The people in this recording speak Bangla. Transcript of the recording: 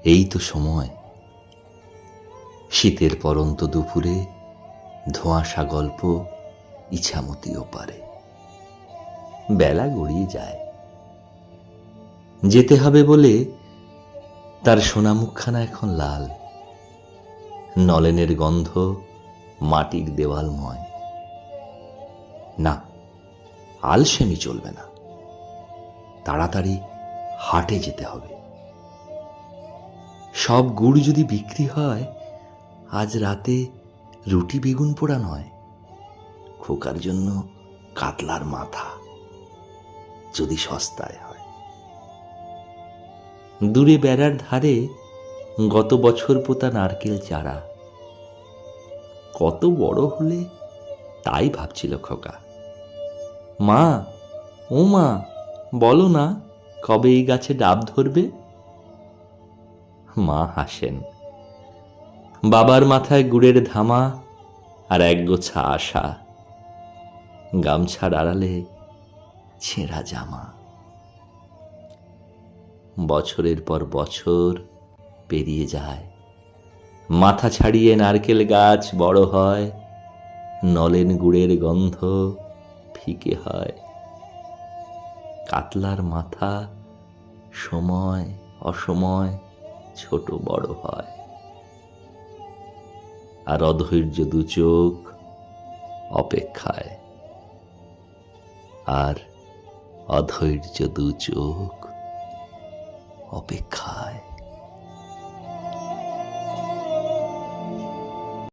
এই তো সময়, শীতের পরন্ত দুপুরে ধোঁয়াশা গল্প ইছামতি ওপারে। বেলা গড়িয়ে যায়, যেতে হবে বলে তার সোনা মুখখানা এখন লাল। নলেনের গন্ধ মাটির দেওয়ালময়। না, আলসেমি চলবে না, তাড়াতাড়ি হাটে যেতে হবে। সব গুড় যদি বিক্রি হয়, আজ রাতে রুটি বেগুন পোড়া নয়, খোকার জন্য কাতলার মাথা, যদি সস্তায় হয়। দূরে বেড়ার ধারে গত বছর পোতা নারকেল চারা কত বড় হলে তাই ভাবছিল খোকা। মা, ও মা, বলো না কবে এই গাছে ডাব ধরবে? মা হাসেন। বাবার মাথায় গুড়ের ধামা আর একগোছা আশা, গামছার আড়ালে ছেঁড়া জামা। বছরের পর বছর পেরিয়ে যায়, মাথা ছাড়িয়ে নারকেল গাছ বড় হয়, নলেন গুড়ের গন্ধ ফিকে হয়। কাতলার মাথা সময় অসময় ছোট বড় হয়, আর অধৈর্য দু চোখ অপেক্ষায়, আর অধৈর্য দু চোখ অপেক্ষায়।